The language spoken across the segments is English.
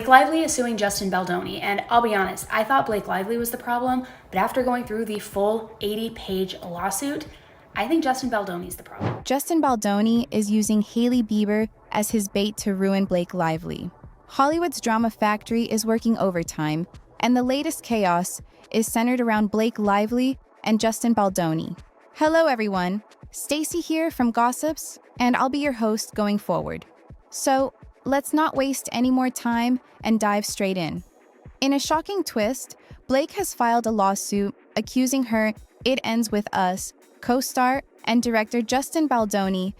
Lively is suing Justin Baldoni, and I'll be honest, I thought Blake Lively was the problem, but after going through the full 80-page lawsuit, I think Justin Baldoni's the problem. Justin Baldoni is using Hailey Bieber as his bait to ruin Blake Lively. Hollywood's drama factory is working overtime, and the latest chaos is centered around Blake Lively and Justin Baldoni. Hello everyone, Stacy here from Gossips, and I'll be your host going forward. So, let's not waste any more time and dive straight in. In a shocking twist, Blake has filed a lawsuit accusing her It Ends With Us co-star and director Justin Baldoni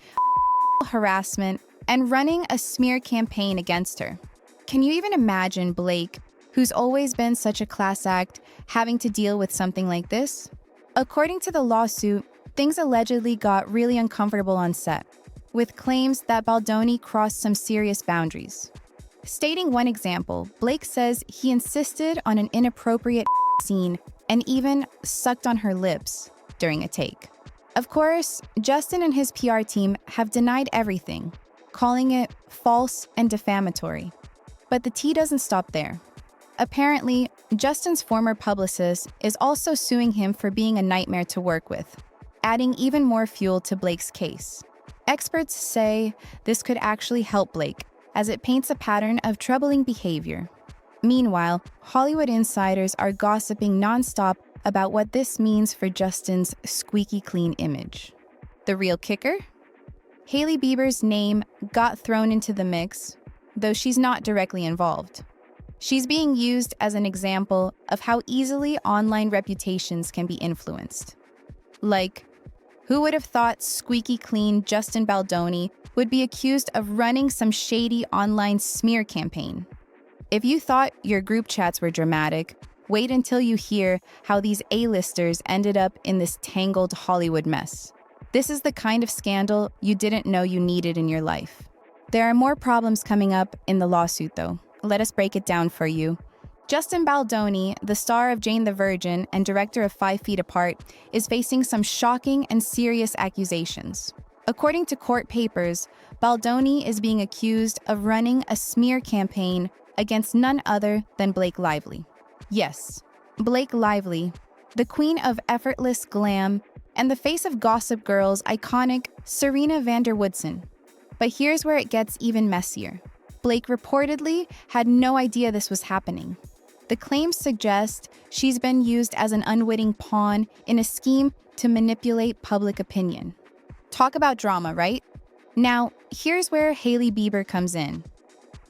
harassment and running a smear campaign against her. Can you even imagine Blake, who's always been such a class act, having to deal with something like this? According to the lawsuit, things allegedly got really uncomfortable on set, with claims that Baldoni crossed some serious boundaries. Stating one example, Blake says he insisted on an inappropriate scene and even sucked on her lips during a take. Of course, Justin and his PR team have denied everything, calling it false and defamatory. But the tea doesn't stop there. Apparently, Justin's former publicist is also suing him for being a nightmare to work with, adding even more fuel to Blake's case. Experts say this could actually help Blake, as it paints a pattern of troubling behavior. Meanwhile, Hollywood insiders are gossiping nonstop about what this means for Justin's squeaky clean image. The real kicker? Hailey Bieber's name got thrown into the mix, though she's not directly involved. She's being used as an example of how easily online reputations can be influenced. Like, who would have thought squeaky clean Justin Baldoni would be accused of running some shady online smear campaign? If you thought your group chats were dramatic, wait until you hear how these A-listers ended up in this tangled Hollywood mess. This is the kind of scandal you didn't know you needed in your life. There are more problems coming up in the lawsuit, though. Let us break it down for you. Justin Baldoni, the star of Jane the Virgin and director of 5 Feet Apart, is facing some shocking and serious accusations. According to court papers, Baldoni is being accused of running a smear campaign against none other than Blake Lively. Yes, Blake Lively, the queen of effortless glam and the face of Gossip Girl's iconic Serena van der Woodsen. But here's where it gets even messier. Blake reportedly had no idea this was happening. The claims suggest she's been used as an unwitting pawn in a scheme to manipulate public opinion. Talk about drama, right? Now, here's where Hailey Bieber comes in.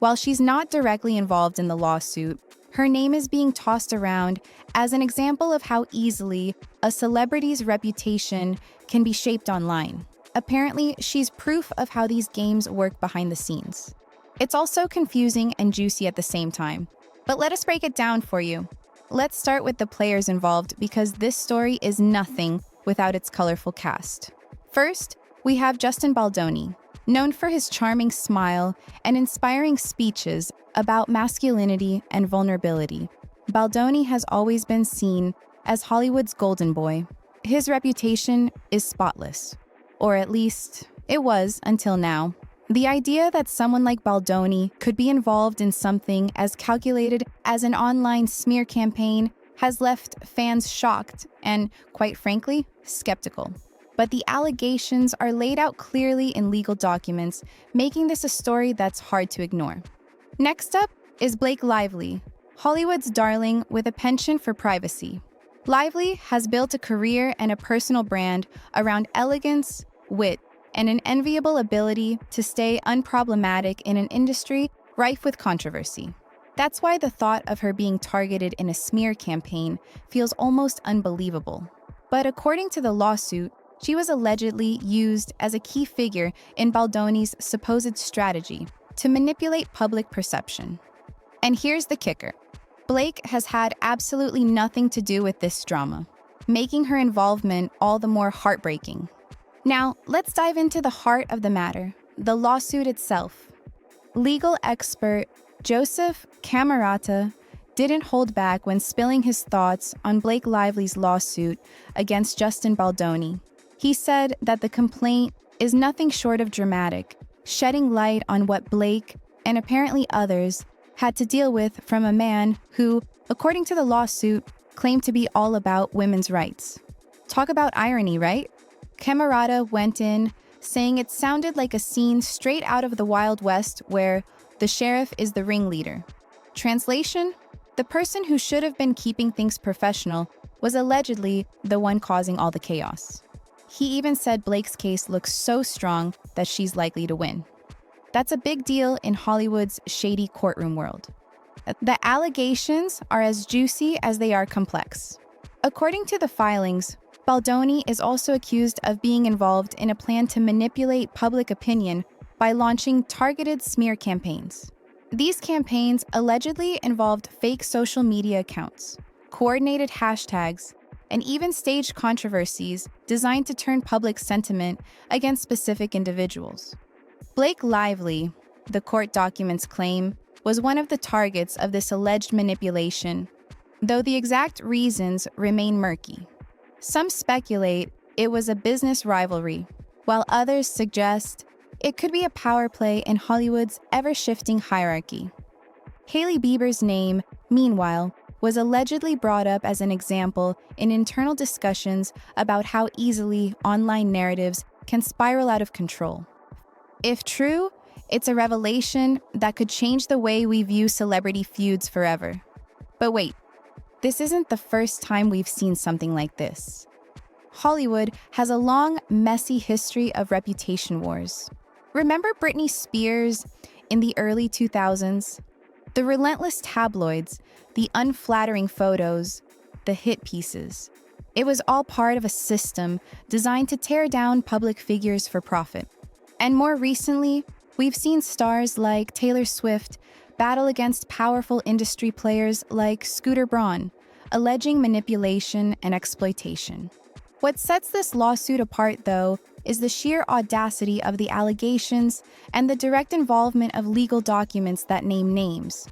While she's not directly involved in the lawsuit, her name is being tossed around as an example of how easily a celebrity's reputation can be shaped online. Apparently, she's proof of how these games work behind the scenes. It's also confusing and juicy at the same time. But let us break it down for you. Let's start with the players involved because this story is nothing without its colorful cast. First, we have Justin Baldoni, known for his charming smile and inspiring speeches about masculinity and vulnerability. Baldoni has always been seen as Hollywood's golden boy. His reputation is spotless, or at least it was until now. The idea that someone like Baldoni could be involved in something as calculated as an online smear campaign has left fans shocked and, quite frankly, skeptical. But the allegations are laid out clearly in legal documents, making this a story that's hard to ignore. Next up is Blake Lively, Hollywood's darling with a penchant for privacy. Lively has built a career and a personal brand around elegance, wit, and an enviable ability to stay unproblematic in an industry rife with controversy. That's why the thought of her being targeted in a smear campaign feels almost unbelievable. But according to the lawsuit, she was allegedly used as a key figure in Baldoni's supposed strategy to manipulate public perception. And here's the kicker. Blake has had absolutely nothing to do with this drama, making her involvement all the more heartbreaking. Now, let's dive into the heart of the matter, the lawsuit itself. Legal expert Joseph Camerata didn't hold back when spilling his thoughts on Blake Lively's lawsuit against Justin Baldoni. He said that the complaint is nothing short of dramatic, shedding light on what Blake, and apparently others, had to deal with from a man who, according to the lawsuit, claimed to be all about women's rights. Talk about irony, right? Camerata went in saying it sounded like a scene straight out of the Wild West where the sheriff is the ringleader. Translation: the person who should have been keeping things professional was allegedly the one causing all the chaos. He even said Blake's case looks so strong that she's likely to win. That's a big deal in Hollywood's shady courtroom world. The allegations are as juicy as they are complex. According to the filings, Baldoni is also accused of being involved in a plan to manipulate public opinion by launching targeted smear campaigns. These campaigns allegedly involved fake social media accounts, coordinated hashtags, and even staged controversies designed to turn public sentiment against specific individuals. Blake Lively, the court documents claim, was one of the targets of this alleged manipulation, though the exact reasons remain murky. Some speculate it was a business rivalry, while others suggest it could be a power play in Hollywood's ever-shifting hierarchy. Hailey Bieber's name, meanwhile, was allegedly brought up as an example in internal discussions about how easily online narratives can spiral out of control. If true, it's a revelation that could change the way we view celebrity feuds forever. But wait, this isn't the first time we've seen something like this. Hollywood has a long, messy history of reputation wars. Remember Britney Spears in the early 2000s? The relentless tabloids, the unflattering photos, the hit pieces. It was all part of a system designed to tear down public figures for profit. And more recently, we've seen stars like Taylor Swift battle against powerful industry players like Scooter Braun, alleging manipulation and exploitation. What sets this lawsuit apart, though, is the sheer audacity of the allegations and the direct involvement of legal documents that name names.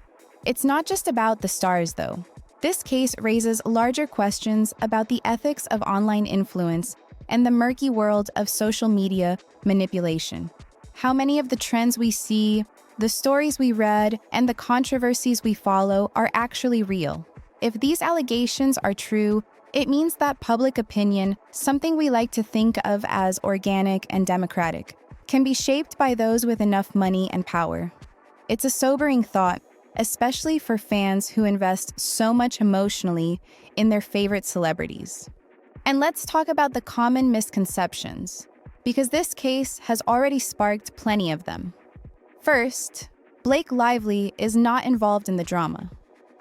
It's not just about the stars, though. This case raises larger questions about the ethics of online influence and the murky world of social media manipulation. How many of the trends we see, the stories we read, and the controversies we follow are actually real? If these allegations are true, it means that public opinion, something we like to think of as organic and democratic, can be shaped by those with enough money and power. It's a sobering thought, especially for fans who invest so much emotionally in their favorite celebrities. And let's talk about the common misconceptions, because this case has already sparked plenty of them. First, Blake Lively is not involved in the drama.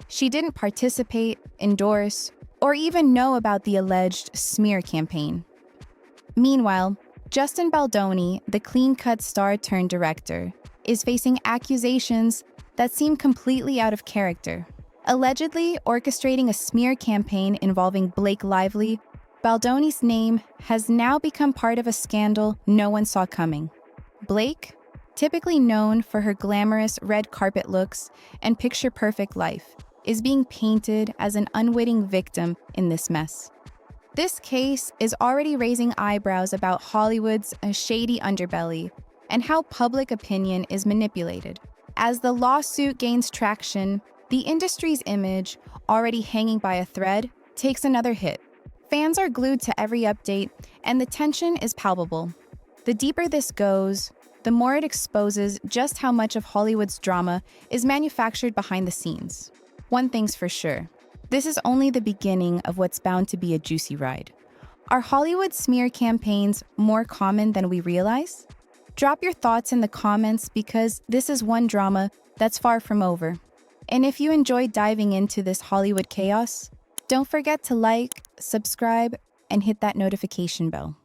She didn't participate, endorse, or even know about the alleged smear campaign. Meanwhile, Justin Baldoni, the clean-cut star-turned-director, is facing accusations that seem completely out of character. Allegedly orchestrating a smear campaign involving Blake Lively, Baldoni's name has now become part of a scandal no one saw coming. Blake, typically known for her glamorous red carpet looks and picture-perfect life, is being painted as an unwitting victim in this mess. This case is already raising eyebrows about Hollywood's shady underbelly and how public opinion is manipulated. As the lawsuit gains traction, the industry's image, already hanging by a thread, takes another hit. Fans are glued to every update, and the tension is palpable. The deeper this goes, the more it exposes just how much of Hollywood's drama is manufactured behind the scenes. One thing's for sure, this is only the beginning of what's bound to be a juicy ride. Are Hollywood smear campaigns more common than we realize? Drop your thoughts in the comments because this is one drama that's far from over. And if you enjoyed diving into this Hollywood chaos, don't forget to like, subscribe, and hit that notification bell.